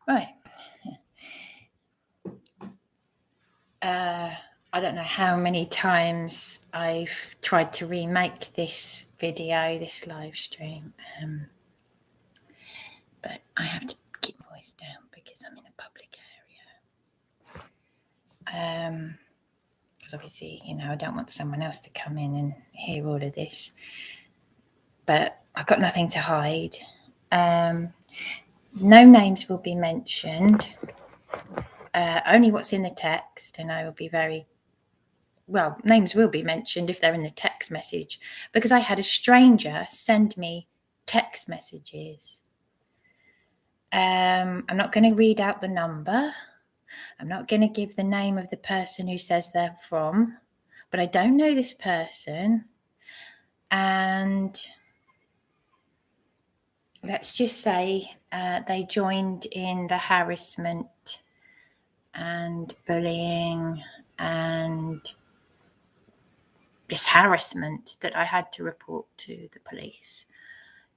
Right. I don't know how many times I've tried to remake this video, this live stream, but I have to keep my voice down because I'm in a public area. Because obviously, you know, I don't want someone else to come in and hear all of this. But I've got nothing to hide. No names will be mentioned. Only what's in the text, and I will be very... Well, names will be mentioned if they're in the text message, because I had a stranger send me text messages. I'm not going to read out the number. I'm not going to give the name of the person who says they're from, but I don't know this person. And let's just say they joined in the harassment and bullying and this harassment that I had to report to the police.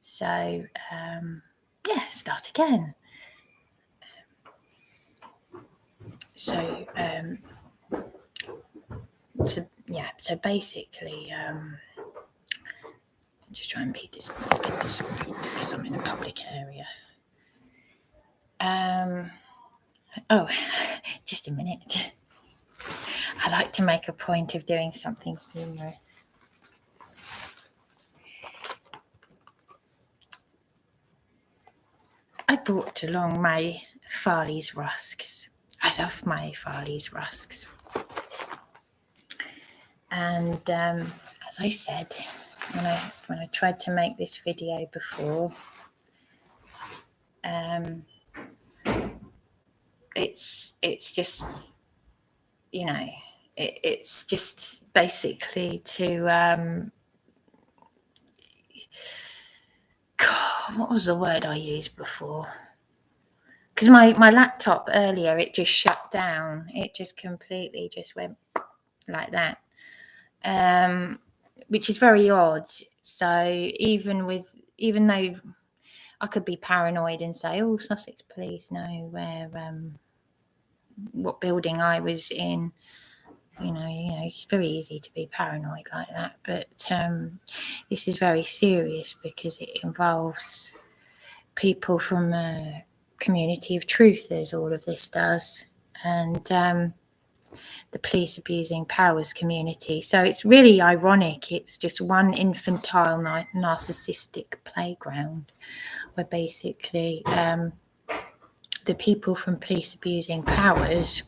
So, yeah, start again. So basically, just try and be discreet because I'm in a public area. Oh, just a minute. I like to make a point of doing something humorous. I brought along my Farley's rusks. I love my Farley's rusks. And as I said, when I tried to make this video before, it's just, you know, it's just basically to God, what was the word I used before? Because my laptop earlier, it just shut down. It just completely just went like that, which is very odd. So even though I could be paranoid and say, "Oh, Sussex police know where what building I was in," you know, it's very easy to be paranoid like that. But this is very serious because it involves people from a community of truthers, all of this does, and the police abusing powers community. So it's really ironic. It's just one infantile narcissistic playground where basically the people from police abusing powers,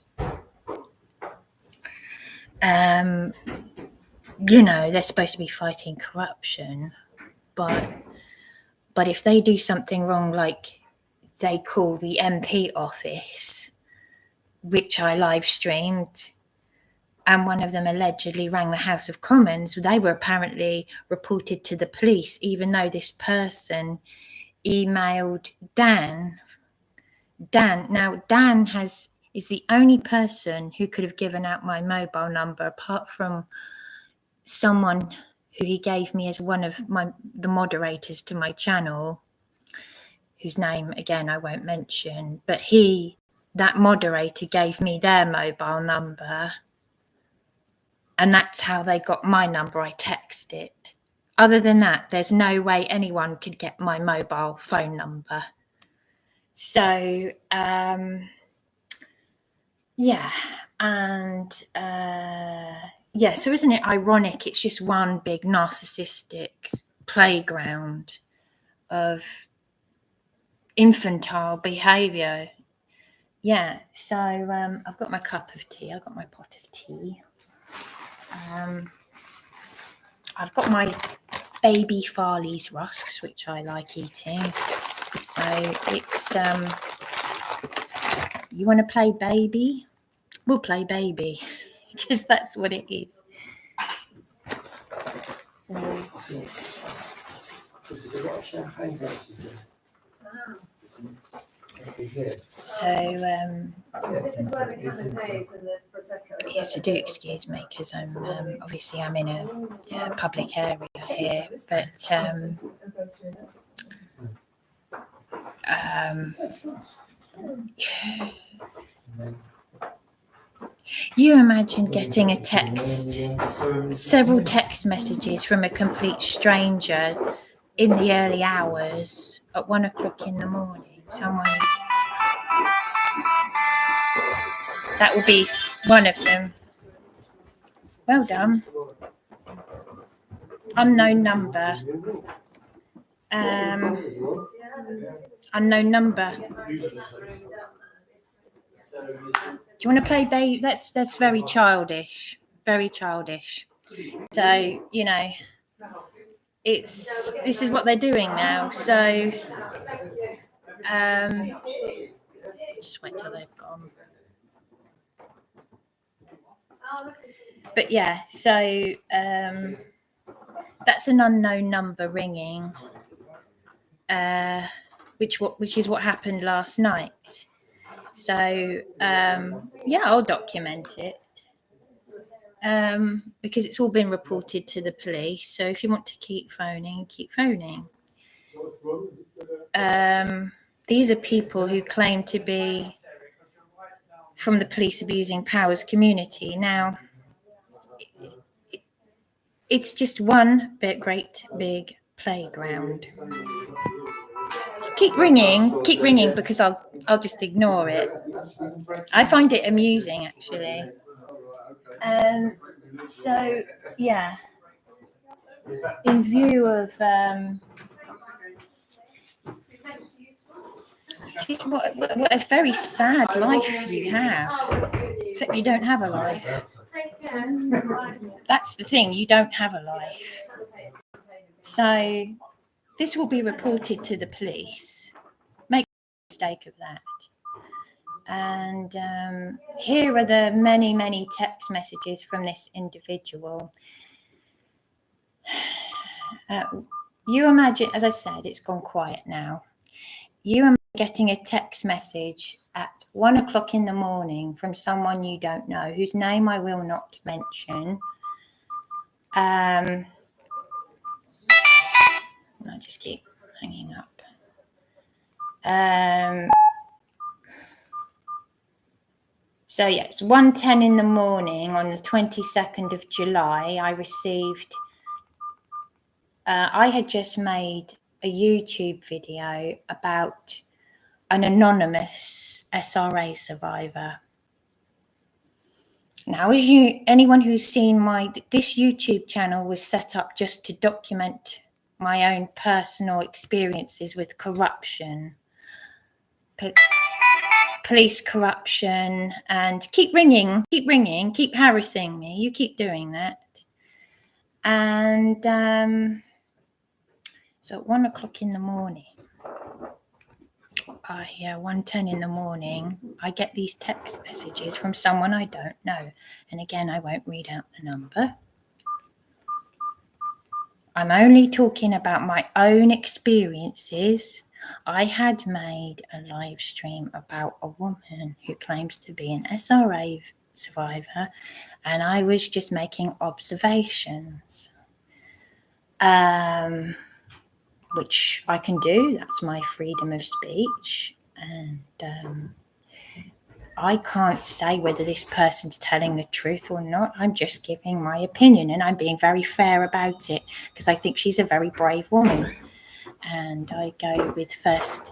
you know, they're supposed to be fighting corruption, but if they do something wrong, like they call the MP office, which I live streamed, and one of them allegedly rang the House of Commons, they were apparently reported to the police, even though this person emailed Dan. Now Dan is the only person who could have given out my mobile number, apart from someone who he gave me as one of the moderators to my channel, whose name again I won't mention, but that moderator gave me their mobile number, and that's how they got my number. I texted it. Other than that, there's no way anyone could get my mobile phone number. So yeah, and yeah, so isn't it ironic? It's just one big narcissistic playground of infantile behaviour. Yeah, so I've got my cup of tea, I've got my pot of tea. I've got my baby Farley's rusks, which I like eating. So it's, you want to play baby? We'll play baby, because that's what it is. This is where the cabin pays and the Prosecco. Yes, I do excuse me, because I'm obviously I'm in a public area here, but You imagine getting a text, several text messages from a complete stranger in the early hours at 1 o'clock in the morning. Someone. That will be one of them. Well done. Unknown number. Unknown number. Do you want to play babe? That's very childish. Very childish. So, you know, this is what they're doing now. So just wait till they've gone. But yeah, so that's an unknown number ringing, which is what happened last night. So yeah, I'll document it because it's all been reported to the police. So if you want to keep phoning, keep phoning. These are people who claim to be from the police abusing powers community. Now, it's just one great big playground. Keep ringing because I'll just ignore it. I find it amusing, actually. So yeah, in view of what a very sad life you have, except you don't have a life. That's the thing, you don't have a life. So this will be reported to the police. Make no mistake of that. And here are the many text messages from this individual. You imagine, as I said, it's gone quiet now. You imagine getting a text message at 1 o'clock in the morning from someone you don't know, whose name I will not mention. I just keep hanging up. So yeah, it's 1:10 in the morning on the 22nd of July. I received, I had just made a YouTube video about an anonymous SRA survivor. Now, as anyone who's seen this YouTube channel was set up just to document my own personal experiences with corruption, police corruption, and keep ringing, keep harassing me. You keep doing that. And so at 1 o'clock in the morning, 1:10 in the morning, I get these text messages from someone I don't know. And again, I won't read out the number. I'm only talking about my own experiences. I had made a live stream about a woman who claims to be an SRA survivor, and I was just making observations, which I can do. That's my freedom of speech. And I can't say whether this person's telling the truth or not. I'm just giving my opinion, and I'm being very fair about it because I think she's a very brave woman. And I go with first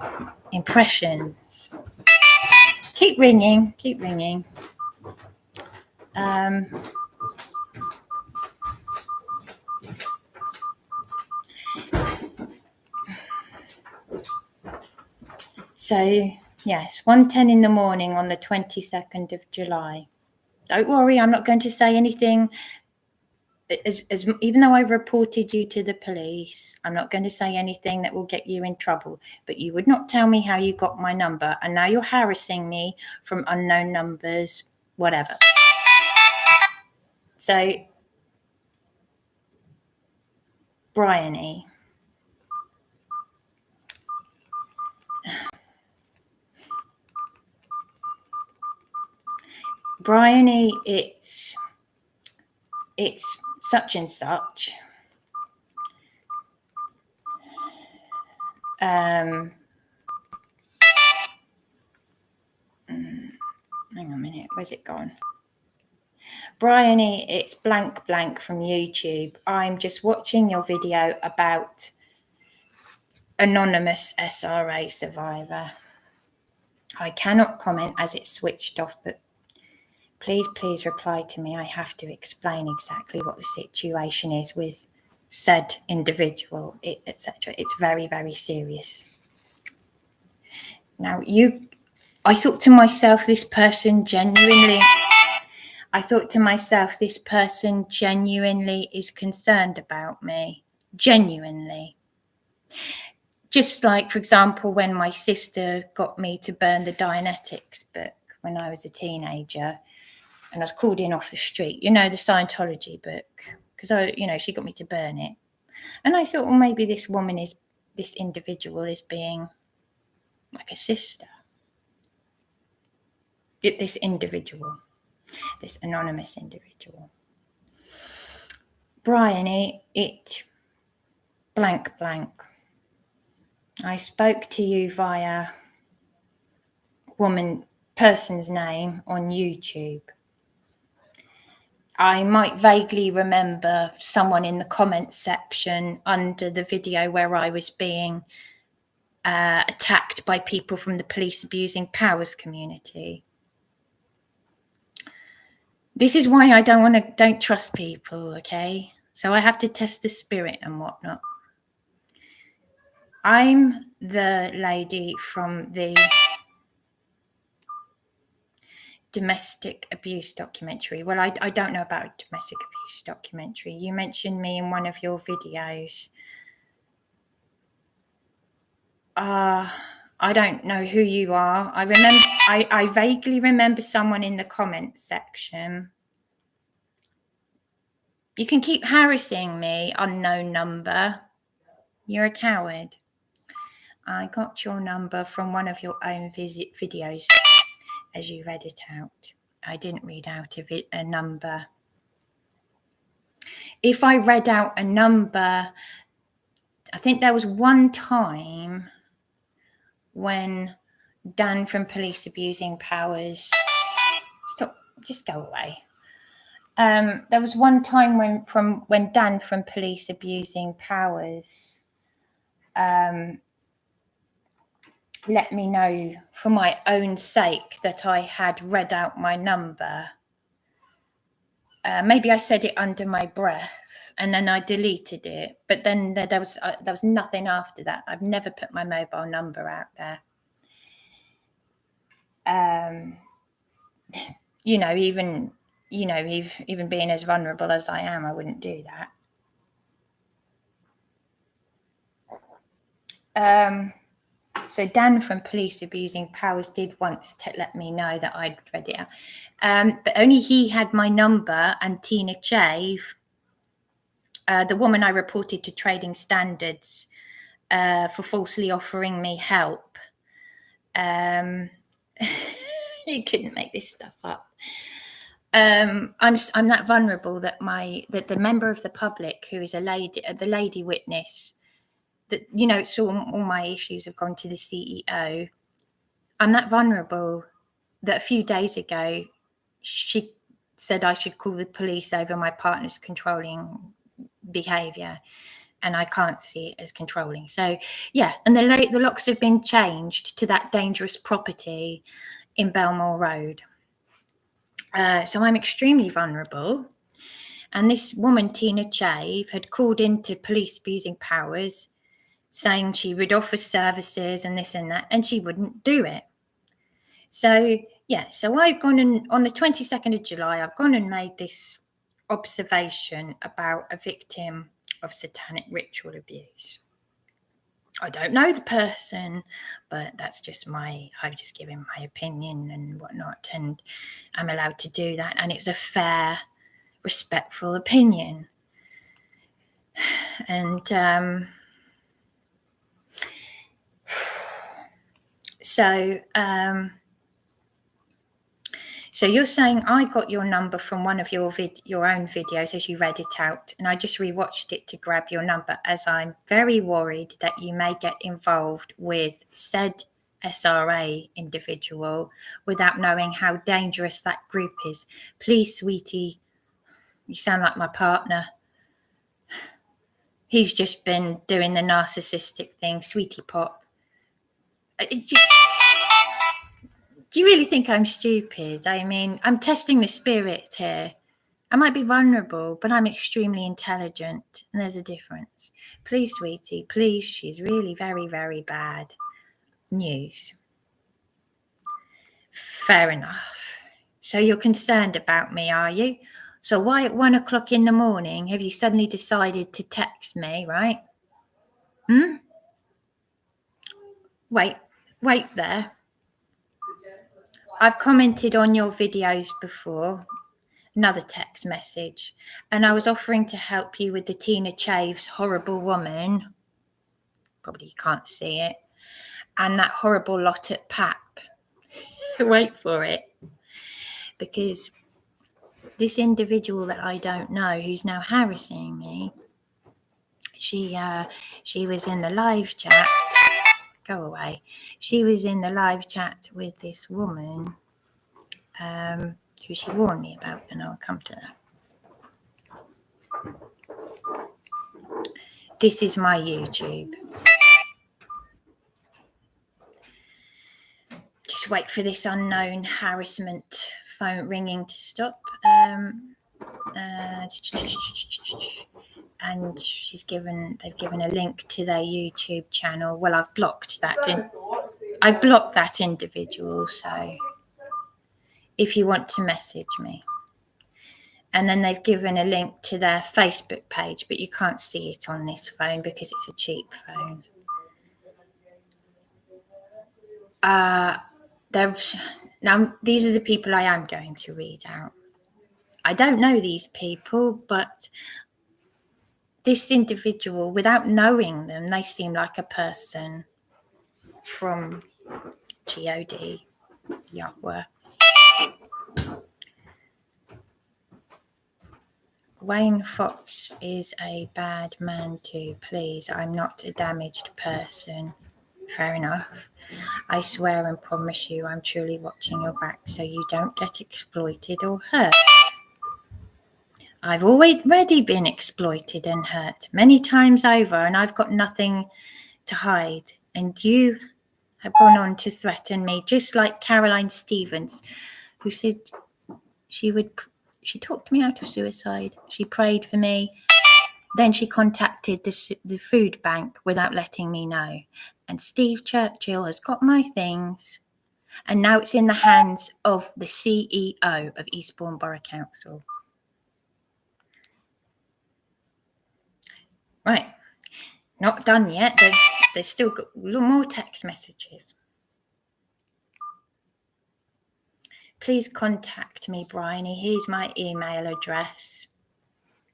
impressions. Keep ringing. So, yes, 1:10 in the morning on the 22nd of July. Don't worry, I'm not going to say anything. Even though I've reported you to the police, I'm not going to say anything that will get you in trouble. But you would not tell me how you got my number, and now you're harassing me from unknown numbers, whatever. So, Bryony. Bryony, it's such and such. hang on a minute, where's it gone? Bryony, it's blank blank from YouTube. I'm just watching your video about anonymous SRA survivor. I cannot comment as it's switched off, but please reply to me. I have to explain exactly what the situation is with said individual, etc. It's very, very serious. Now, I thought to myself, this person genuinely is concerned about me. Genuinely. Just like, for example, when my sister got me to burn the Dianetics book when I was a teenager, and I was called in off the street, you know, the Scientology book, because she got me to burn it. And I thought, well, maybe this individual is being like a sister. This anonymous individual. Bryony, it blank blank. I spoke to you via person's name on YouTube. I might vaguely remember someone in the comments section under the video where I was being attacked by people from the police abusing powers community. This is why I don't trust people, okay? So I have to test the spirit and whatnot. I'm the lady from the domestic abuse documentary. Well, I don't know about domestic abuse documentary. You mentioned me in one of your videos. I don't know who you are. I vaguely remember someone in the comments section. You can keep harassing me, unknown number. You're a coward. I got your number from one of your own videos as you read it out. I didn't read out a number. If I read out a number, I think there was one time when Dan from Police Abusing Powers, stop, just go away. There was one time when Dan from Police Abusing Powers let me know for my own sake that I had read out my number. Maybe I said it under my breath and then I deleted it. But then there was nothing after that. I've never put my mobile number out there. Even being as vulnerable as I am, I wouldn't do that. So Dan from Police Abusing Powers did once let me know that I'd read it out. But only he had my number, and Tina Chave, the woman I reported to Trading Standards for falsely offering me help. You couldn't make this stuff up. I'm that vulnerable that the member of the public who is the lady witness, that it's all my issues have gone to the CEO. I'm that vulnerable that a few days ago she said I should call the police over my partner's controlling behaviour, and I can't see it as controlling. So yeah, and the locks have been changed to that dangerous property in Belmore Road. So I'm extremely vulnerable. And this woman, Tina Chave, had called into Police Abusing Powers saying she would offer services and this and that, and she wouldn't do it. So, yeah, so I've gone and on the 22nd of July, I've gone and made this observation about a victim of satanic ritual abuse. I don't know the person, but that's just I've just given my opinion and whatnot, and I'm allowed to do that. And it was a fair, respectful opinion. And so you're saying I got your number from one of your own videos as you read it out, and I just rewatched it to grab your number, as I'm very worried that you may get involved with said SRA individual without knowing how dangerous that group is. Please, sweetie, you sound like my partner. He's just been doing the narcissistic thing, sweetie pop. Do you really think I'm stupid? I mean, I'm testing the spirit here. I might be vulnerable, but I'm extremely intelligent, and there's a difference. Please, sweetie, please, she's really very, very bad news. Fair enough. So you're concerned about me, are you? So why at 1 o'clock in the morning have you suddenly decided to text me, right? Wait there. I've commented on your videos before, another text message, and I was offering to help you with the Tina Chave's Horrible Woman. Probably you can't see it. And that horrible lot at PAP. Wait for it. Because this individual that I don't know, who's now harassing me, she was in the live chat. Go away. She was in the live chat with this woman who she warned me about, and I'll come to that. This is my YouTube. Just wait for this unknown harassment phone ringing to stop. And they've given a link to their YouTube channel. Well, I've blocked that. I blocked that individual, so if you want to message me. And then they've given a link to their Facebook page, but you can't see it on this phone because it's a cheap phone. Now, these are the people I am going to read out. I don't know these people, but this individual, without knowing them, they seem like a person from God, Yahweh. Wayne Fox is a bad man too, please. I'm not a damaged person. Fair enough. I swear and promise you I'm truly watching your back so you don't get exploited or hurt. I've already been exploited and hurt many times over, and I've got nothing to hide. And you have gone on to threaten me, just like Caroline Stevens, who said she talked me out of suicide. She prayed for me. Then she contacted the food bank without letting me know. And Steve Churchill has got my things. And now it's in the hands of the CEO of Eastbourne Borough Council. Right. Not done yet. There's still got more text messages. Please contact me, Bryony. Here's my email address.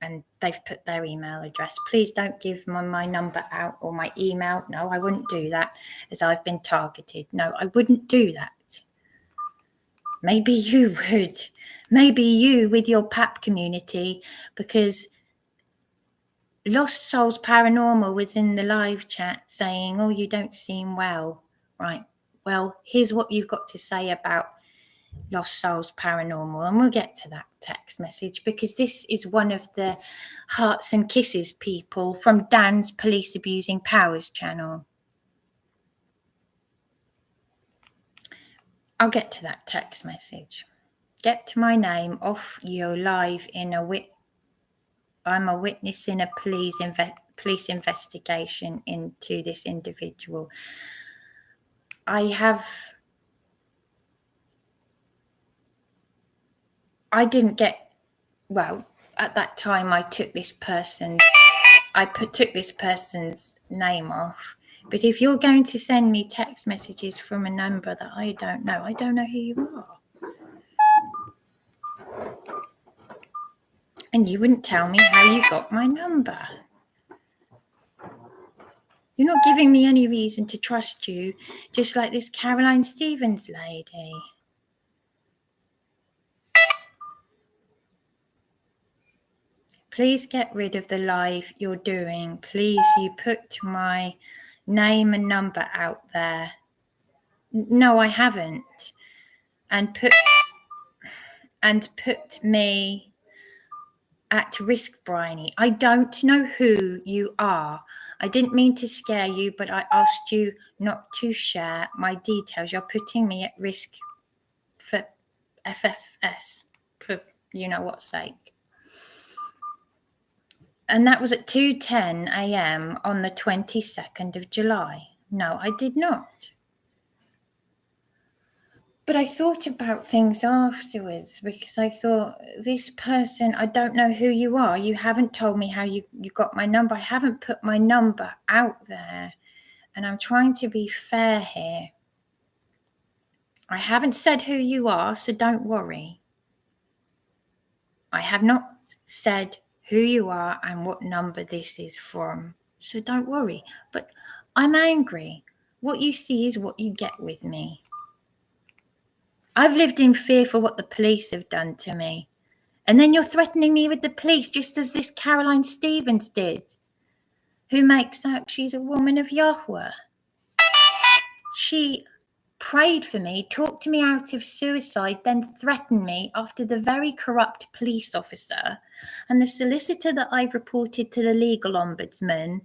And they've put their email address. Please don't give my number out or my email. No, I wouldn't do that, as I've been targeted. No, I wouldn't do that. Maybe you would. Maybe you with your PAP community, because Lost Souls Paranormal was in the live chat saying, oh, you don't seem well. Right. Well, here's what you've got to say about Lost Souls Paranormal, and we'll get to that text message, because this is one of the Hearts and Kisses people from Dan's Police Abusing Powers channel. I'll get to that text message. Get to my name off your live in I'm a witness in a police investigation into this individual. I didn't get, well, at that time I took this person's name off. But if you're going to send me text messages from a number that I don't know who you are. And you wouldn't tell me how you got my number. You're not giving me any reason to trust you, just like this Caroline Stevens lady. Please get rid of the live you're doing. Please, you put my name and number out there. No, I haven't. And put me at risk, Bryony. I don't know who you are. I didn't mean to scare you, but I asked you not to share my details. You're putting me at risk for FFS, for you know what's sake. And that was at 2:10 a.m. on the 22nd of July. No, I did not. But I thought about things afterwards because I thought, this person, I don't know who you are. You haven't told me how you got my number. I haven't put my number out there. And I'm trying to be fair here. I haven't said who you are, so don't worry. I have not said who you are and what number this is from, so don't worry. But I'm angry. What you see is what you get with me. I've lived in fear for what the police have done to me. And then you're threatening me with the police, just as this Caroline Stevens did, who makes out she's a woman of Yahweh. She prayed for me, talked me out of suicide, then threatened me after the very corrupt police officer and the solicitor that I've reported to the legal ombudsman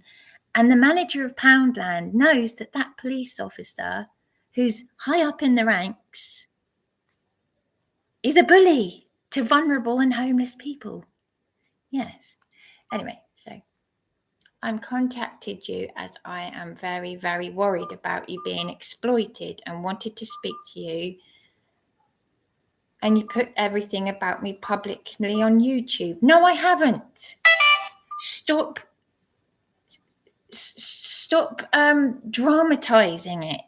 and the manager of Poundland knows that that police officer, who's high up in the ranks, is a bully to vulnerable and homeless people. Yes. Anyway, so I'm contacted you as I am very, very worried about you being exploited and wanted to speak to you. And you put everything about me publicly on YouTube. No, I haven't. Stop dramatizing it.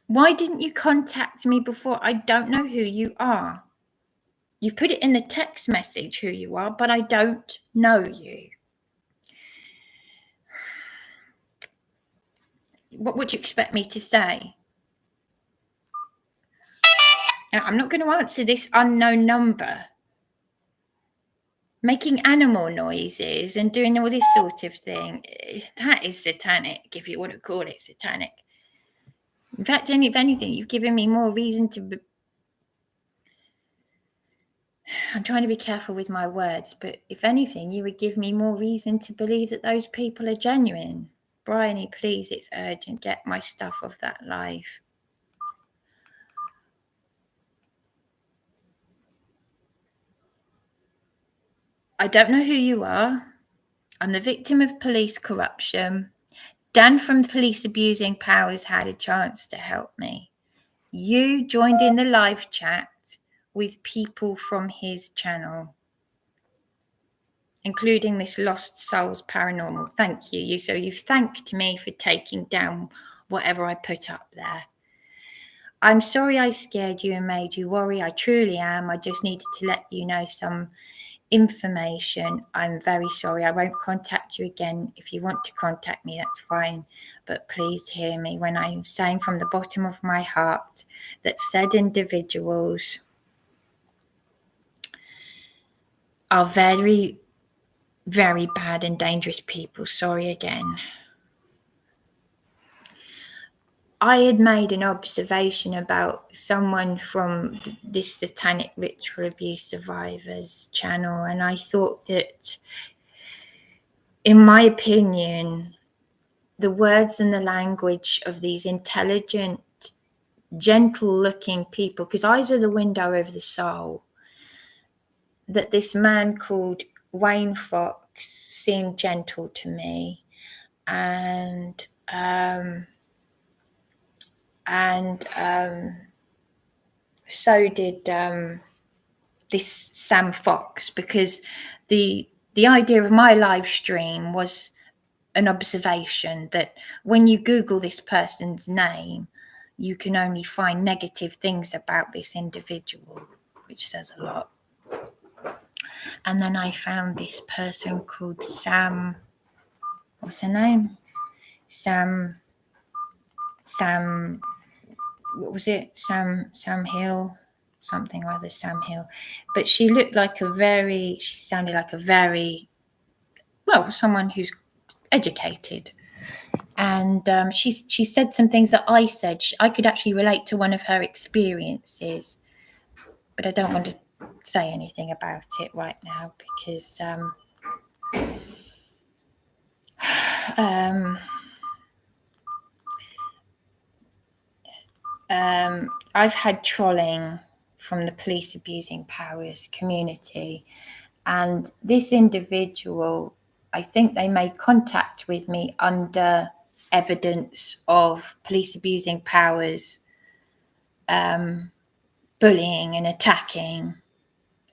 Why didn't you contact me before? I don't know who you are. You put it in the text message who you are, but I don't know you. What would you expect me to say? I'm not going to answer this unknown number. Making animal noises and doing all this sort of thing, that is satanic, if you want to call it satanic. In fact, if anything, you've given me more reason to... I'm trying to be careful with my words, but if anything, you would give me more reason to believe that those people are genuine. Bryony, please, it's urgent. Get my stuff off that live. I don't know who you are. I'm the victim of police corruption. Dan from Police Abusing Powers had a chance to help me. You joined in the live chat with people from his channel, including this Lost Souls Paranormal. Thank you. So you've thanked me for taking down whatever I put up there. I'm sorry I scared you and made you worry. I truly am. I just needed to let you know some information. I'm very sorry. I won't contact you again. If you want to contact me, that's fine. But please hear me when I'm saying from the bottom of my heart that said individuals are very, very bad and dangerous people. Sorry again. I had made an observation about someone from this Satanic Ritual Abuse Survivors channel, and I thought that, in my opinion, the words and the language of these intelligent, gentle-looking people, because eyes are the window of the soul, that this man called Wayne Fox seemed gentle to me, and so did this Sam Fox, because the idea of my live stream was an observation that when you Google this person's name, you can only find negative things about this individual, which says a lot. And then I found this person called Sam, what's her name? Sam, what was it? Sam Hill, something or other, Sam Hill. But she sounded like a very, well, someone who's educated. And she said some things that I said. I could actually relate to one of her experiences, but I don't want to say anything about it right now because I've had trolling from the police abusing powers community, and this individual, I think they made contact with me under evidence of police abusing powers, bullying and attacking.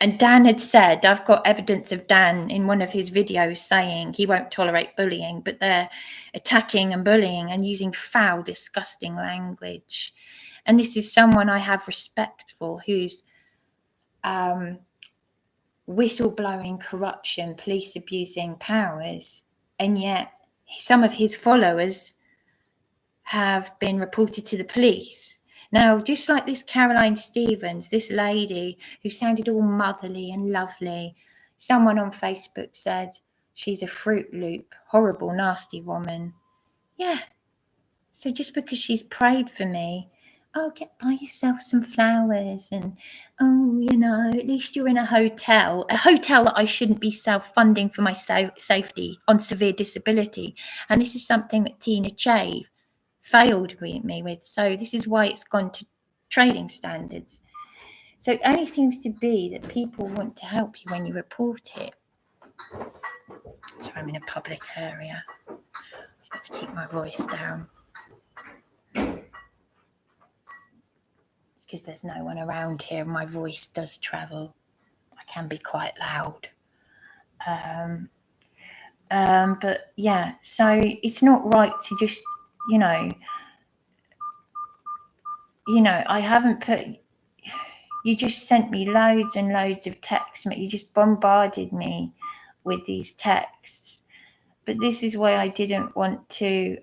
And Dan had said, I've got evidence of Dan in one of his videos saying he won't tolerate bullying, but they're attacking and bullying and using foul, disgusting language. And this is someone I have respect for, who's whistleblowing corruption, police abusing powers. And yet some of his followers have been reported to the police. Now, just like this Caroline Stevens, this lady who sounded all motherly and lovely, someone on Facebook said she's a Fruit Loop, horrible, nasty woman. Yeah. So just because she's prayed for me, oh, buy yourself some flowers and, oh, you know, at least you're in a hotel that I shouldn't be self-funding for my safety on severe disability. And this is something that Tina Chave failed me with. So this is why it's gone to trading standards. So it only seems to be that people want to help you when you report it. So I'm in a public area. I've got to keep my voice down. Because there's no one around here, my voice does travel. I can be quite loud. But yeah, so it's not right to just, you know, I haven't put, you just sent me loads and loads of texts, you just bombarded me with these texts. But this is why I didn't want to,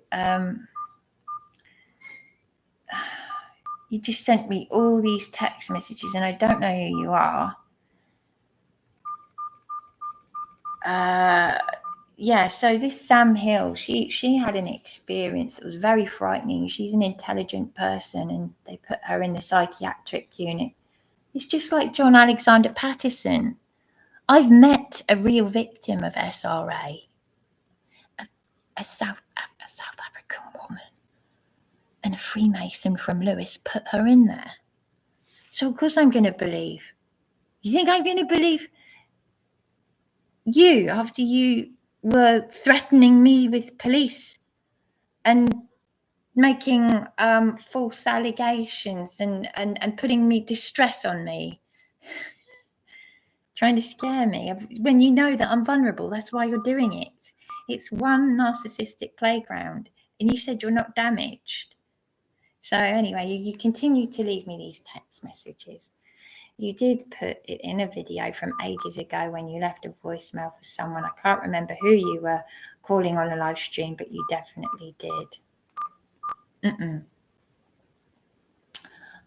you just sent me all these text messages and I don't know who you are. Yeah, so this Sam Hill, she had an experience that was very frightening. She's an intelligent person and they put her in the psychiatric unit. It's just like John Alexander Patterson. I've met a real victim of SRA, a South African woman, and a Freemason from Lewis put her in there. So of course I'm going to believe. You think I'm going to believe you after you were threatening me with police and making false allegations and putting me distress on me, trying to scare me when you know that I'm vulnerable? That's why you're doing it. It's one narcissistic playground and you said you're not damaged. So anyway, you continue to leave me these text messages. You did put it in a video from ages ago when you left a voicemail for someone. I can't remember who you were calling on a live stream, but you definitely did.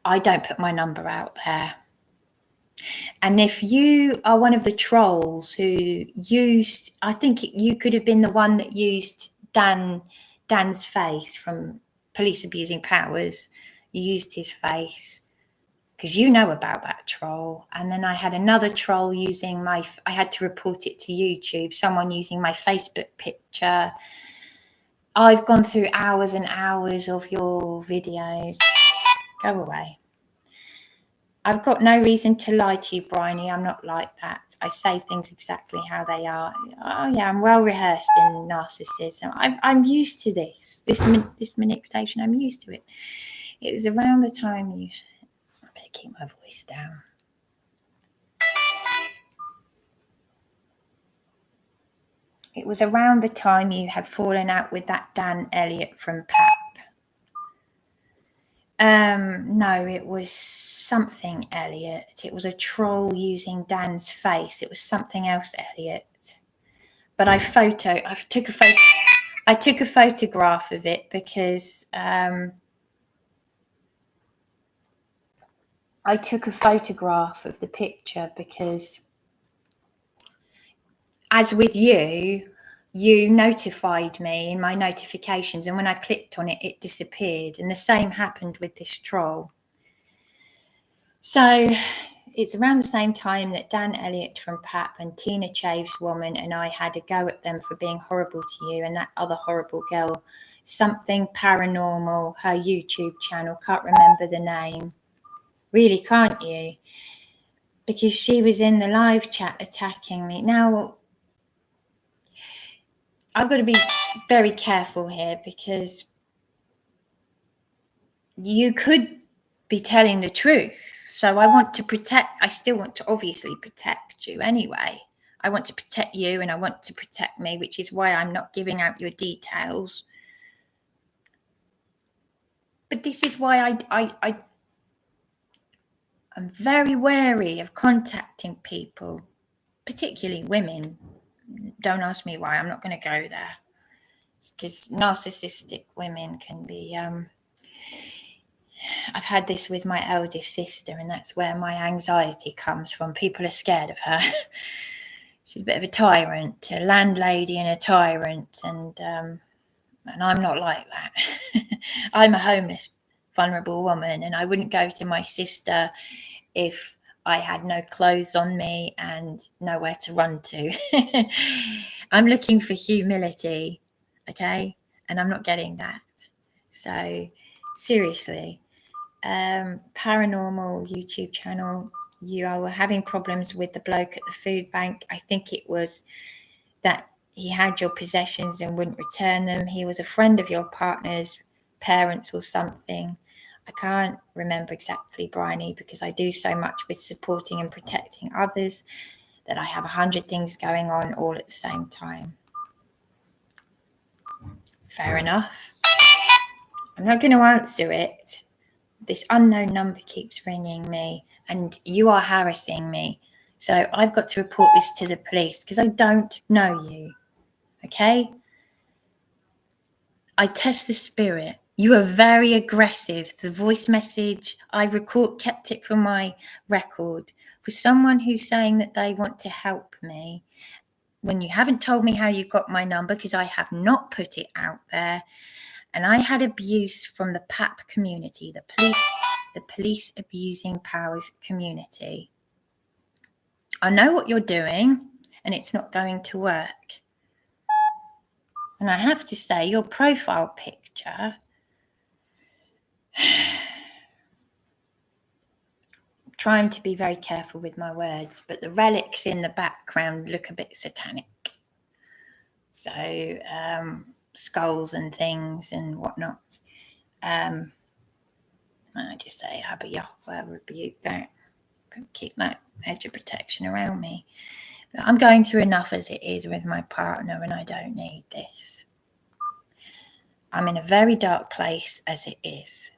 I don't put my number out there. And if you are one of the trolls who used, I think you could have been the one that used Dan's face from Police Abusing Powers. You used his face. Because you know about that troll. And then I had another troll using I had to report it to YouTube, someone using my Facebook picture. I've gone through hours and hours of your videos. Go away. I've got no reason to lie to you, Bryony. I'm not like that. I say things exactly how they are. Oh yeah, I'm well rehearsed in narcissism. I'm used to this manipulation. I'm used to it. It was around the time you... keep my voice down. It was around the time you had fallen out with that Dan Elliott from PAP. No, it was something Elliott. It was a troll using Dan's face. It was something else Elliott. But I took a photograph of it because I took a photograph of the picture because, as with you, you notified me in my notifications, and when I clicked on it, it disappeared. And the same happened with this troll. So it's around the same time that Dan Elliott from PAP and Tina Chave's woman and I had a go at them for being horrible to you, and that other horrible girl, something paranormal, her YouTube channel, can't remember the name. Really, can't you? Because she was in the live chat attacking me. Now, I've got to be very careful here, because you could be telling the truth. So I still want to obviously protect you anyway. I want to protect you and I want to protect me, which is why I'm not giving out your details. But this is why I'm very wary of contacting people, particularly women. Don't ask me why, I'm not going to go there. Because narcissistic women can be... I've had this with my eldest sister, and that's where my anxiety comes from. People are scared of her. She's a bit of a tyrant, a landlady and a tyrant, and I'm not like that. I'm a homeless, vulnerable woman, and I wouldn't go to my sister if I had no clothes on me and nowhere to run to. I'm looking for humility, okay? And I'm not getting that. So, seriously, paranormal YouTube channel, you were having problems with the bloke at the food bank. I think it was that he had your possessions and wouldn't return them. He was a friend of your partner's parents or something. I can't remember exactly, Bryony, because I do so much with supporting and protecting others that I have 100 things going on all at the same time. Fair enough. I'm not going to answer it. This unknown number keeps ringing me and you are harassing me. So I've got to report this to the police because I don't know you. Okay? I test the spirit. You are very aggressive. The voice message I kept it for my record. For someone who's saying that they want to help me, when you haven't told me how you got my number, because I have not put it out there, and I had abuse from the PAP community, the police abusing powers community. I know what you're doing, and it's not going to work. And I have to say, your profile picture, trying to be very careful with my words, but the relics in the background look a bit satanic. So skulls and things and whatnot. I just say, Abba Yahweh, rebuke that. Keep that edge of protection around me. I'm going through enough as it is with my partner, and I don't need this. I'm in a very dark place as it is.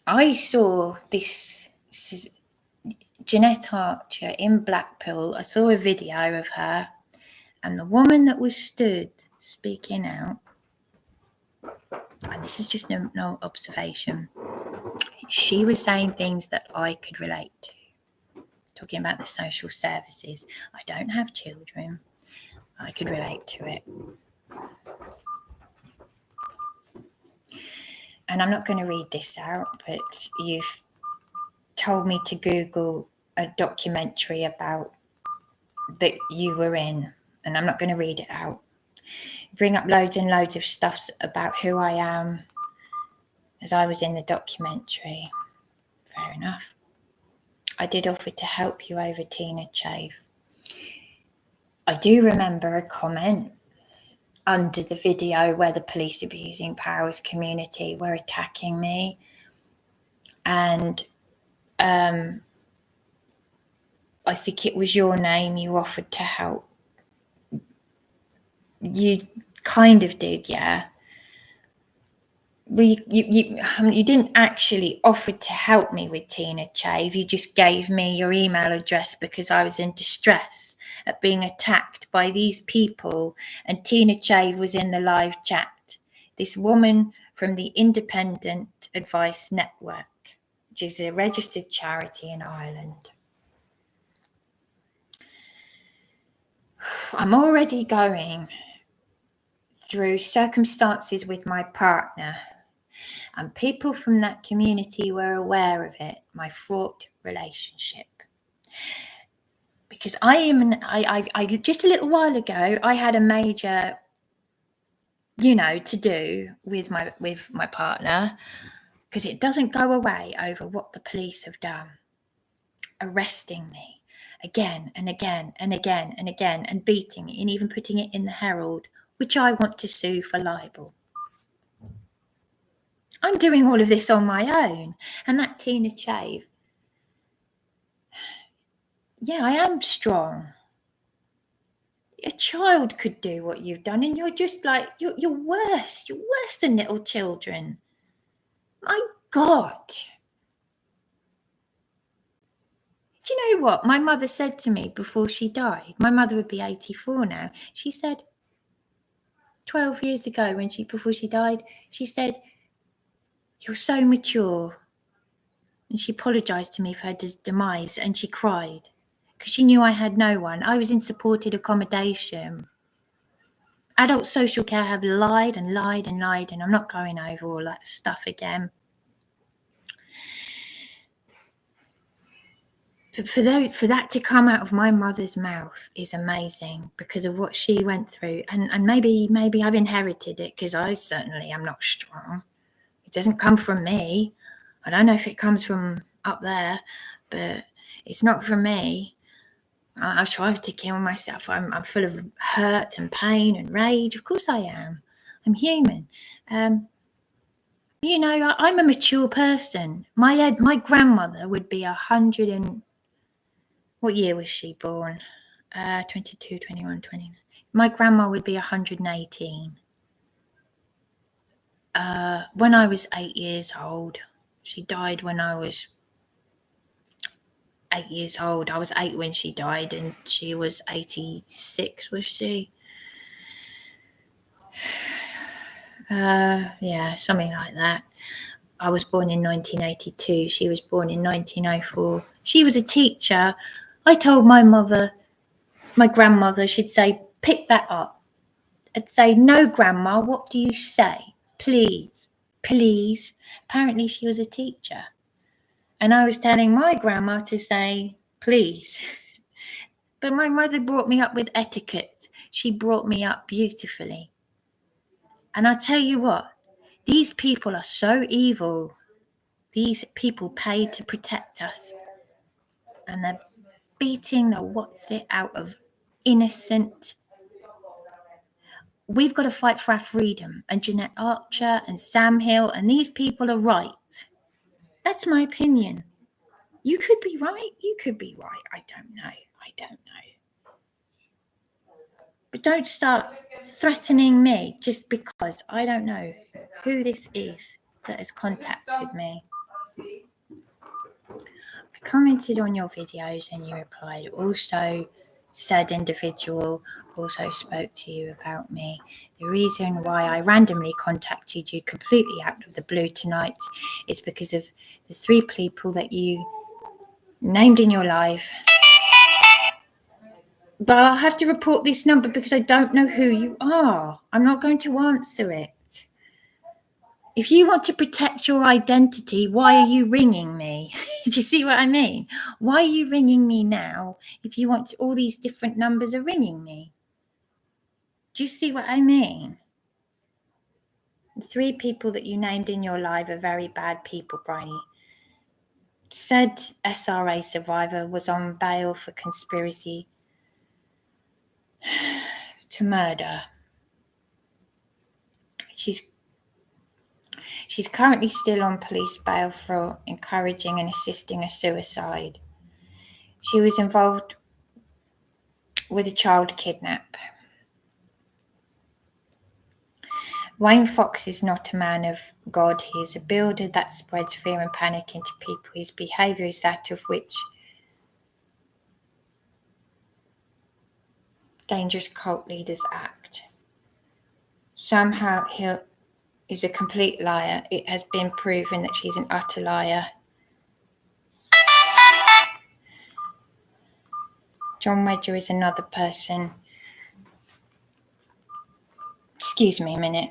I saw this Jeanette Archer in Blackpool. I saw a video of her, and the woman that was stood speaking out, and this is just no observation, she was saying things that I could relate to. Talking about the social services. I don't have children. I could relate to it. And I'm not going to read this out, but you've told me to Google a documentary about that you were in, and I'm not going to read it out. Bring up loads and loads of stuff about who I am as I was in the documentary. Fair enough. I did offer to help you over Tina Chave. I do remember a comment under the video where the police abusing powers community were attacking me, and I think it was your name. You offered to help. You kind of did, yeah. Well, you didn't actually offer to help me with Tina Chave. You just gave me your email address because I was in distress at being attacked by these people. And Tina Chave was in the live chat. This woman from the Independent Advice Network, which is a registered charity in Ireland. I'm already going through circumstances with my partner, and people from that community were aware of it, my fraught relationship. Because I just a little while ago, I had a major, to do with my partner, because it doesn't go away over what the police have done, arresting me again and again and again and again, and beating me, and even putting it in the Herald, which I want to sue for libel. I'm doing all of this on my own. And that Tina Chave, yeah, I am strong. A child could do what you've done, and you're just like, you're worse. You're worse than little children. My God. Do you know what my mother said to me before she died? My mother would be 84 now. She said 12 years ago before she died, she said, "You're so mature." And she apologised to me for her demise, and she cried because she knew I had no one. I was in supported accommodation. Adult social care have lied and lied and lied, and I'm not going over all that stuff again. But for that to come out of my mother's mouth is amazing because of what she went through. And maybe I've inherited it, because I certainly am not strong. It doesn't come from me. I don't know if it comes from up there, but it's not from me. I tried to kill myself. I'm full of hurt and pain and rage. Of course I am. I'm human. I'm a mature person. My grandmother would be 100 and... What year was she born? 22, 21, 20. My grandma would be 118. When I was 8 years old. She died when I was 8 years old. I was 8 when she died, and she was 86, was she? Yeah, something like that. I was born in 1982. She was born in 1904. She was a teacher. I told my grandmother, she'd say, "Pick that up." I'd say, "No, Grandma, what do you say? Please, please." Apparently she was a teacher. And I was telling my grandma to say, "Please." But my mother brought me up with etiquette. She brought me up beautifully. And I tell you what, these people are so evil. These people paid to protect us. And they're beating the what's it out of innocent. We've got to fight for our freedom. And Jeanette Archer and Sam Hill, and these people are right. That's my opinion. You could be right. You could be right. I don't know. But don't start threatening me just because I don't know who this is that has contacted me. I commented on your videos and you replied. Also, said individual also spoke to you about me. The reason why I randomly contacted you completely out of the blue tonight is because of the 3 people that you named in your life. But I'll have to report this number because I don't know who you are. I'm not going to answer it. If you want to protect your identity, why are you ringing me? Do you see what I mean? Why are you ringing me now if you want all these different numbers are ringing me? Do you see what I mean? The 3 people that you named in your life are very bad people, Bryony. Said SRA survivor was on bail for conspiracy to murder. She's currently still on police bail for encouraging and assisting a suicide. She was involved with a child kidnap. Wayne Fox is not a man of God. He is a builder that spreads fear and panic into people. His behaviour is that of which dangerous cult leaders act. Somehow he is a complete liar. It has been proven that she's an utter liar. John Wedger is another person Excuse me a minute.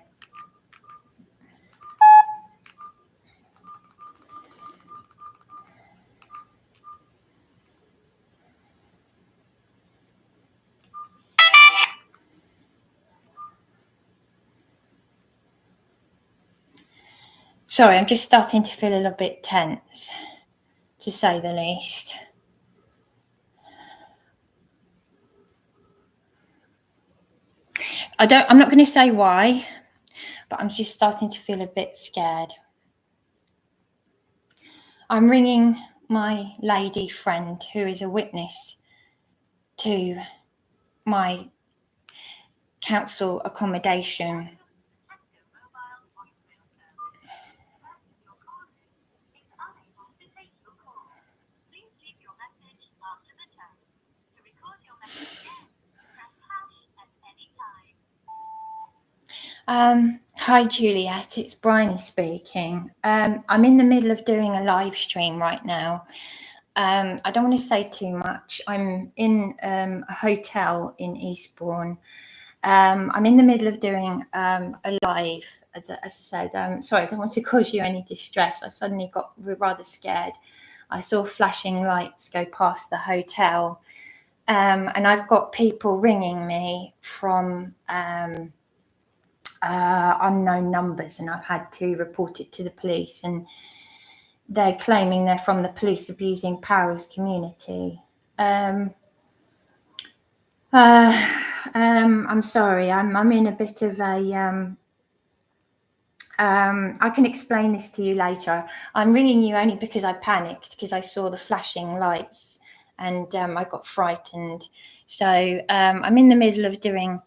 Sorry, I'm just starting to feel a little bit tense, to say the least. I'm not going to say why, but I'm just starting to feel a bit scared. I'm ringing my lady friend who is a witness to my council accommodation. Hi Juliet, it's Bryony speaking. I'm in the middle of doing a live stream right now. I don't want to say too much. I'm in a hotel in Eastbourne. I'm in the middle of doing a live, as I said. Sorry, I don't want to cause you any distress. I suddenly got rather scared. I saw flashing lights go past the hotel, and I've got people ringing me from unknown numbers, and I've had to report it to the police, and they're claiming they're from the police abusing powers community. I'm sorry, I'm in a bit of a I can explain this to you later. I'm ringing you only because I panicked because I saw the flashing lights and I got frightened. So I'm in the middle of doing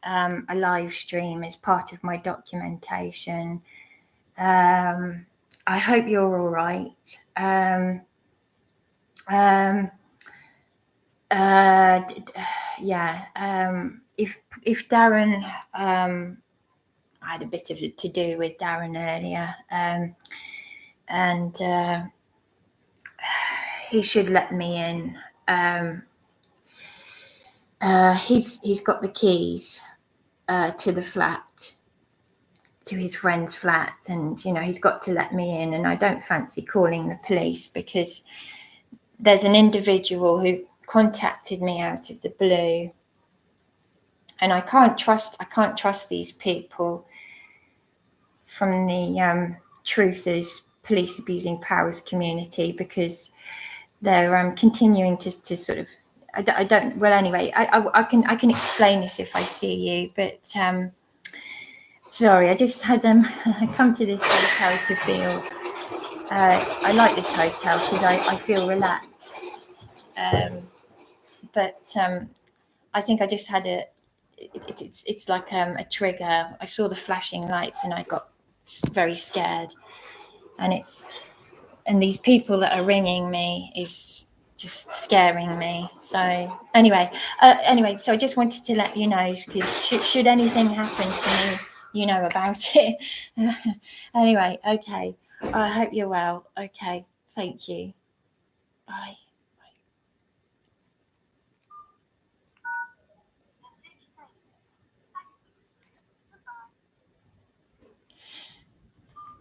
a live stream as part of my documentation. I hope you're all right. If Darren, I had a bit of to do with Darren earlier, and he should let me in. He's got the keys to the flat, to his friend's flat, and you know he's got to let me in. And I don't fancy calling the police because there's an individual who contacted me out of the blue, and I can't trust these people from the Truthers police abusing powers community because they're continuing to sort of I don't well anyway I can explain this if I see you, but sorry, I just had come to this hotel to feel I like this hotel because I feel relaxed, but I think I just had it's like a trigger. I saw the flashing lights and I got very scared, and these people that are ringing me is just scaring me. So anyway, so I just wanted to let you know because should anything happen to me, you know about it. Anyway, okay, I hope you're well. Okay, thank you. Bye.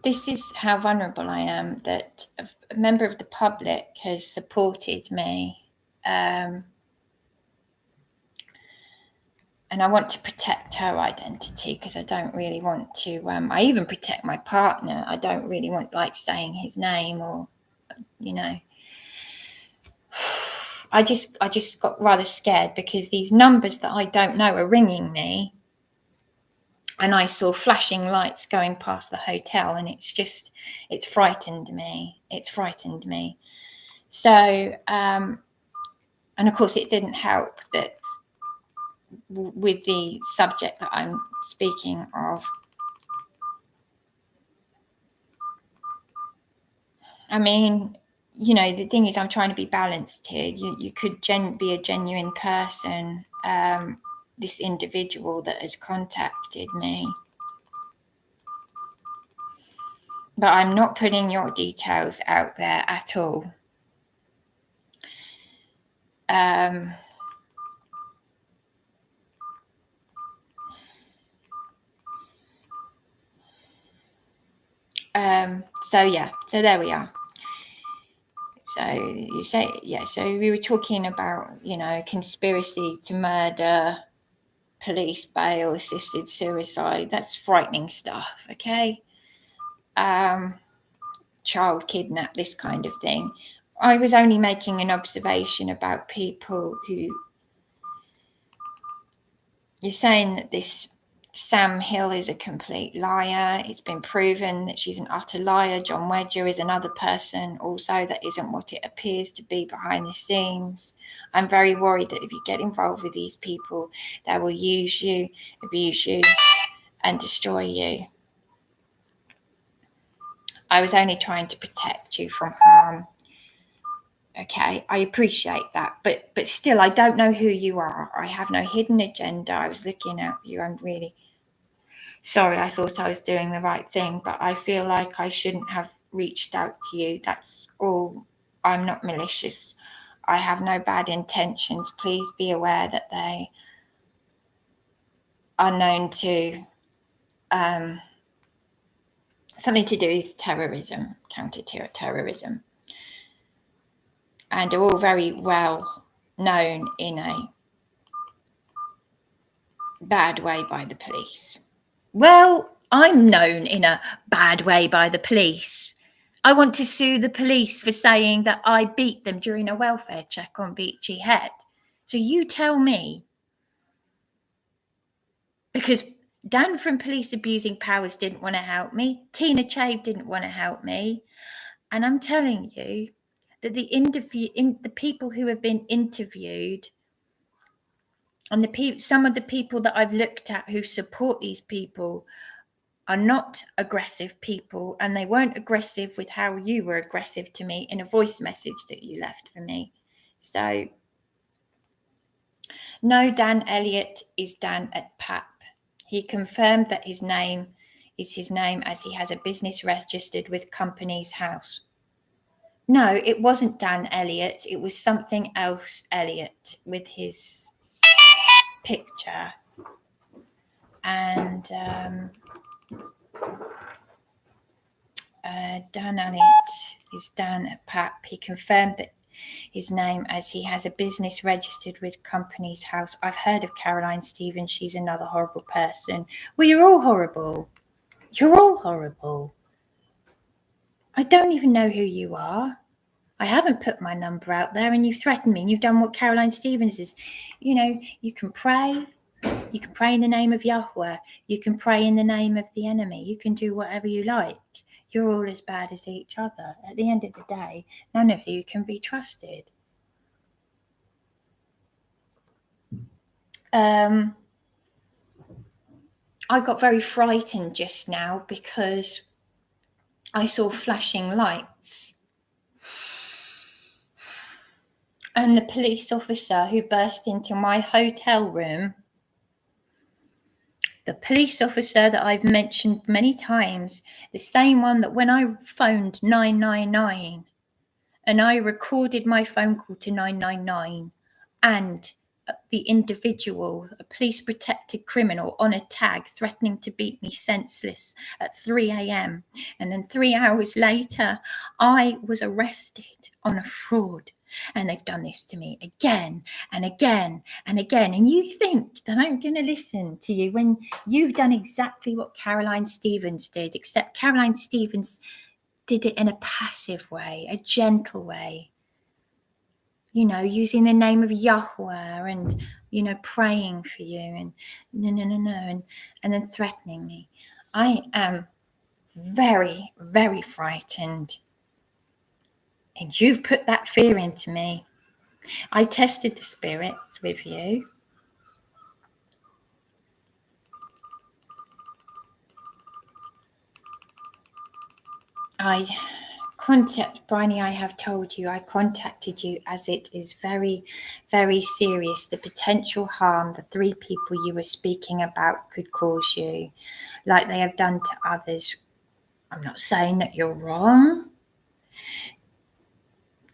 This is how vulnerable I am, that a member of the public has supported me. And I want to protect her identity because I don't really want to, I even protect my partner. I don't really want like saying his name or, you know. I just got rather scared because these numbers that I don't know are ringing me. And I saw flashing lights going past the hotel, and it's frightened me. It's frightened me. So, and of course, it didn't help that with the subject that I'm speaking of. I mean, you know, the thing is, I'm trying to be balanced here. You could be a genuine person, this individual that has contacted me. But I'm not putting your details out there at all. So yeah, so there we are. So you say, yeah, so we were talking about, you know, conspiracy to murder, police bail, assisted suicide. That's frightening stuff, okay? Child kidnap, this kind of thing. I was only making an observation about people who, you're saying that this Sam Hill is a complete liar. It's been proven that she's an utter liar. John Wedger is another person also that isn't what it appears to be behind the scenes. I'm very worried that if you get involved with these people, they will use you, abuse you, and destroy you. I was only trying to protect you from harm. Okay, I appreciate that, but still, I don't know who you are. I have no hidden agenda. I was looking at you. I'm really sorry. I thought I was doing the right thing, but I feel like I shouldn't have reached out to you. That's all. I'm not malicious. I have no bad intentions. Please be aware that they are known to something to do with terrorism, counter-terrorism. And are all very well known in a bad way by the police. Well, I'm known in a bad way by the police. I want to sue the police for saying that I beat them during a welfare check on Beachy Head. So you tell me. Because Dan from Police Abusing Powers didn't want to help me. Tina Chave didn't want to help me. And I'm telling you that the people who have been interviewed and some of the people that I've looked at who support these people are not aggressive people, and they weren't aggressive with how you were aggressive to me in a voice message that you left for me. So, no, Dan Elliott is Dan at PAP. He confirmed that his name is his name as he has a business registered with Companies House. No, it wasn't Dan Elliott. It was something else Elliott with his picture. And Dan Elliott is Dan at PAP. He confirmed that his name as he has a business registered with Companies House. I've heard of Caroline Stevens. She's another horrible person. Well, you're all horrible. You're all horrible. I don't even know who you are. I haven't put my number out there, and you threatened me, and you've done what Caroline Stevens is. You know, you can pray. You can pray in the name of Yahweh. You can pray in the name of the enemy. You can do whatever you like. You're all as bad as each other. At the end of the day, none of you can be trusted. I got very frightened just now because I saw flashing lights. And the police officer who burst into my hotel room, the police officer that I've mentioned many times, the same one that when I phoned 999 and I recorded my phone call to 999 and the individual, a police protected criminal on a tag threatening to beat me senseless at 3 a.m. And then 3 hours later, I was arrested on a fraud. And they've done this to me again and again and again. And you think that I'm going to listen to you when you've done exactly what Caroline Stevens did, except Caroline Stevens did it in a passive way, a gentle way. You know, using the name of Yahweh and, you know, praying for you and no, and then threatening me. I am very, very frightened. And you've put that fear into me. I tested the spirits with you. Bryony, I have told you, I contacted you as it is very, very serious. The potential harm the 3 people you were speaking about could cause you, like they have done to others. I'm not saying that you're wrong.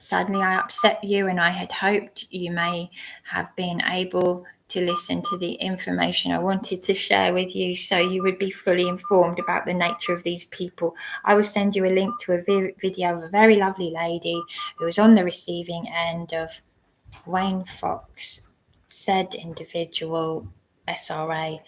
Sadly, I upset you, and I had hoped you may have been able to listen to the information I wanted to share with you so you would be fully informed about the nature of these people. I will send you a link to a video of a very lovely lady who was on the receiving end of Wayne Fox, said individual, SRA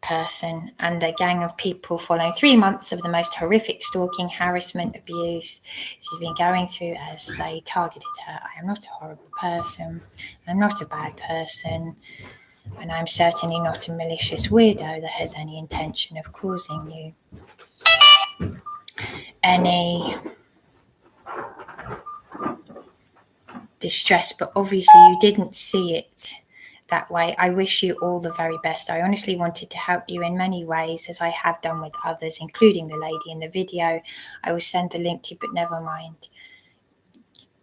person, and a gang of people following 3 months of the most horrific stalking, harassment, abuse she's been going through as they targeted her. I am not a horrible person. I'm not a bad person. And I'm certainly not a malicious weirdo that has any intention of causing you any distress. But obviously you didn't see it that way. I wish you all the very best. I honestly wanted to help you in many ways, as I have done with others, including the lady in the video I will send the link to, but never mind.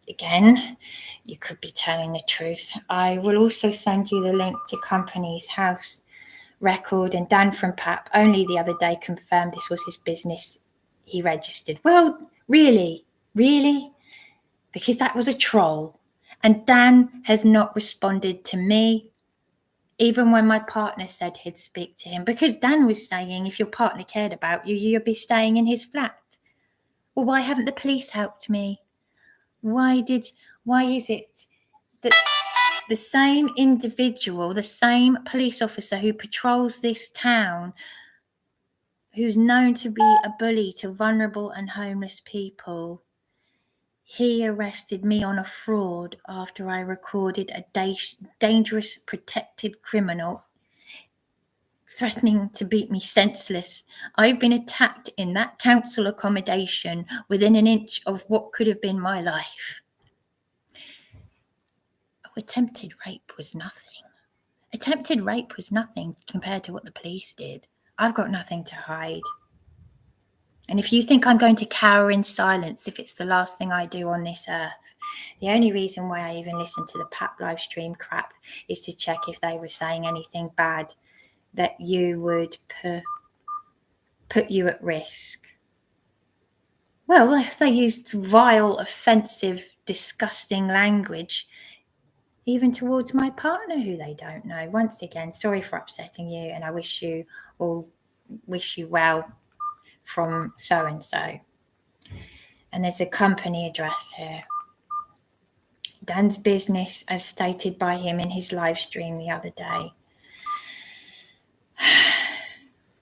Again, you could be telling the truth. I will also send you the link to Company's House record, and Dan from PAP only the other day confirmed this was his business he registered. Well, really? Because that was a troll. And Dan has not responded to me, even when my partner said he'd speak to him, because Dan was saying if your partner cared about you, you'd be staying in his flat. Well, why haven't the police helped me? Why is it that the same individual, the same police officer who patrols this town, who's known to be a bully to vulnerable and homeless people, he arrested me on a fraud after I recorded a dangerous protected criminal threatening to beat me senseless. I've been attacked in that council accommodation within an inch of what could have been my life. Oh, attempted rape was nothing. Attempted rape was nothing compared to what the police did. I've got nothing to hide. And if you think I'm going to cower in silence if it's the last thing I do on this earth, the only reason why I even listened to the PAP live stream crap is to check if they were saying anything bad that you would put you at risk. Well, they used vile, offensive, disgusting language, even towards my partner who they don't know. Once again, sorry for upsetting you, and I wish you well from so-and-so. And there's a company address here. Dan's business, as stated by him in his live stream the other day.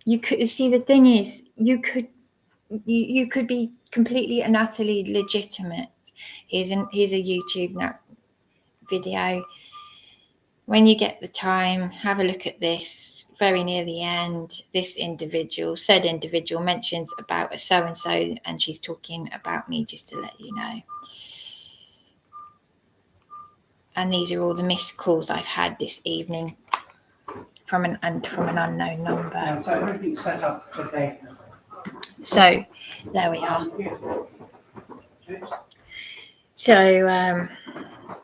You could see, the thing is, you could be completely and utterly legitimate. Here's a YouTube video. When you get the time, have a look at this. Very near the end, this said individual mentions about a so-and-so, and she's talking about me, just to let you know. And these are all the missed calls I've had this evening from an unknown number. Yeah, so everything's set up today. So there we are. So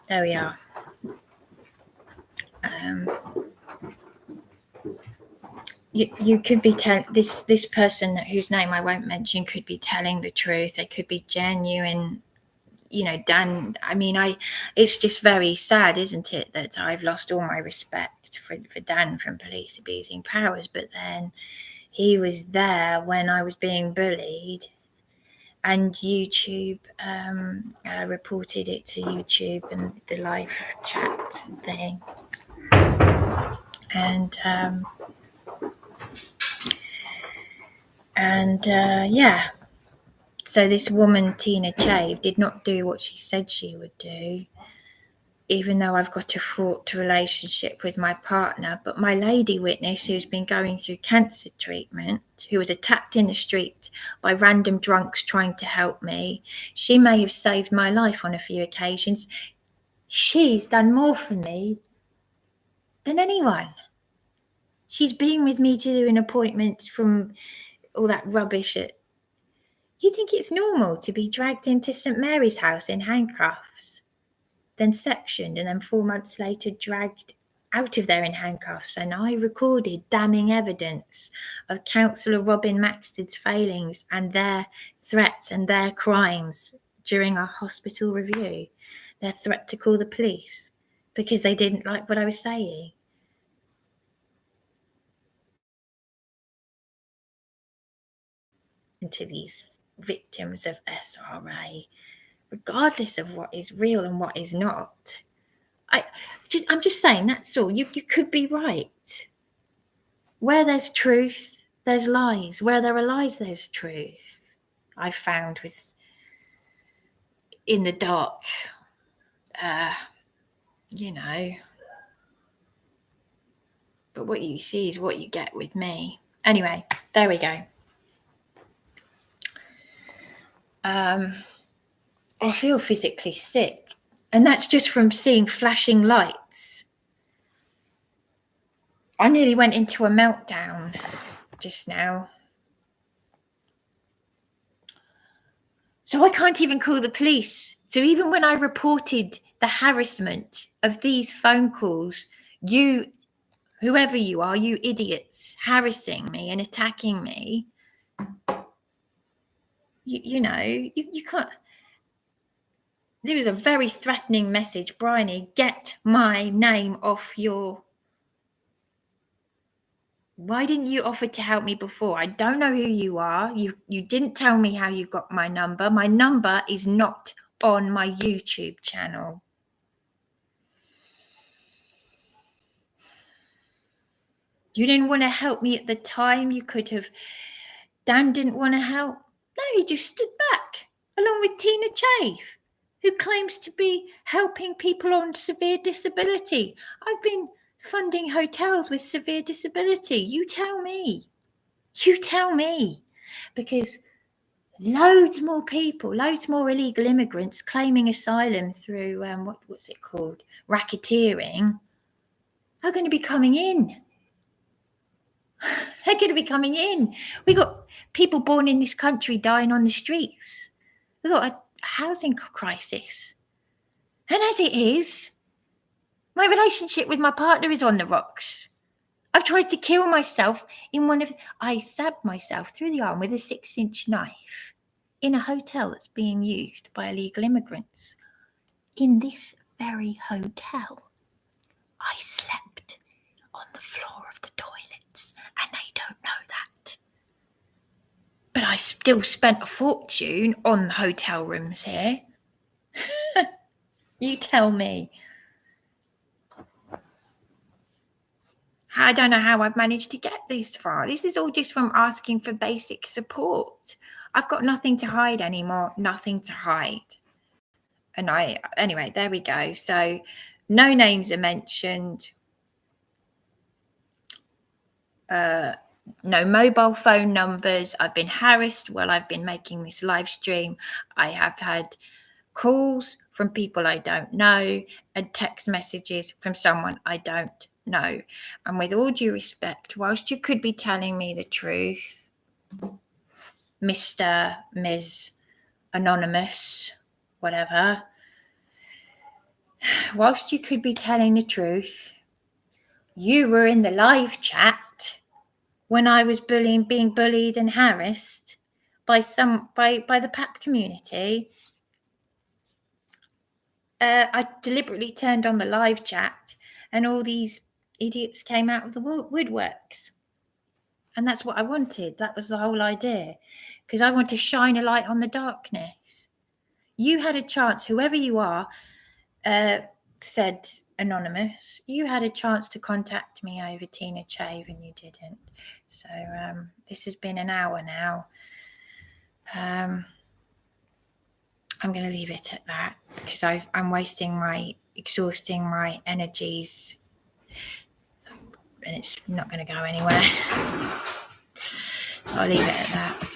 there we are. You could be telling this person whose name I won't mention could be telling the truth. They could be genuine. Dan. I mean, it's just very sad, isn't it, that I've lost all my respect for Dan from Police Abusing Powers. But then he was there when I was being bullied, and YouTube reported it to YouTube and the live chat thing. Yeah. So this woman, Tina Chave, did not do what she said she would do, even though I've got a fraught relationship with my partner. But my lady witness, who's been going through cancer treatment, who was attacked in the street by random drunks trying to help me, she may have saved my life on a few occasions. She's done more for me than anyone. She's been with me to do an appointment from all that rubbish at... You think it's normal to be dragged into St Mary's house in handcuffs, then sectioned, and then 4 months later dragged out of there in handcuffs? And I recorded damning evidence of Councillor Robin Maxted's failings and their threats and their crimes during our hospital review, their threat to call the police because they didn't like what I was saying. And to these victims of SRA, regardless of what is real and what is not. I'm just saying, that's all. You could be right. Where there's truth, there's lies. Where there are lies, there's truth. I've found with in the dark, you know. But what you see is what you get with me. Anyway, there we go. I feel physically sick, and that's just from seeing flashing lights. I nearly went into a meltdown just now. So I can't even call the police. So even when I reported the harassment of these phone calls, you, whoever you are, you idiots, harassing me and attacking me, you can't. There was a very threatening message, Bryony, get my name off your... Why didn't you offer to help me before? I don't know who you are. You didn't tell me how you got my number. My number is not on my YouTube channel. You didn't want to help me at the time. You could have... Dan didn't want to help. No, he just stood back, along with Tina Chave, who claims to be helping people on severe disability. I've been funding hotels with severe disability. You tell me. You tell me. Because loads more people, loads more illegal immigrants claiming asylum through, what's it called? Racketeering, are going to be coming in. They're going to be coming in. We got people born in this country dying on the streets. We've got a housing crisis. And as it is, my relationship with my partner is on the rocks. I've tried to kill myself I stabbed myself through the arm with a 6-inch knife in a hotel that's being used by illegal immigrants. In this very hotel, I slept on the floor of the toilets, and they don't know that. But I still spent a fortune on the hotel rooms here. You tell me. I don't know how I've managed to get this far. This is all just from asking for basic support. I've got nothing to hide anymore. Nothing to hide. And anyway, there we go. So no names are mentioned. No mobile phone numbers. I've been harassed while I've been making this live stream. I have had calls from people I don't know and text messages from someone I don't know. And with all due respect, whilst you could be telling me the truth, Mr., Ms., Anonymous, whatever, whilst you could be telling the truth, you were in the live chat when I was being bullied and harassed by the PAP community. I deliberately turned on the live chat and all these idiots came out of the woodworks. And that's what I wanted. That was the whole idea. Because I want to shine a light on the darkness. You had a chance, whoever you are, said Anonymous, you had a chance to contact me over Tina Chave and you didn't. So this has been an hour now. I'm going to leave it at that because I'm exhausting my energies, and it's not going to go anywhere. So I'll leave it at that.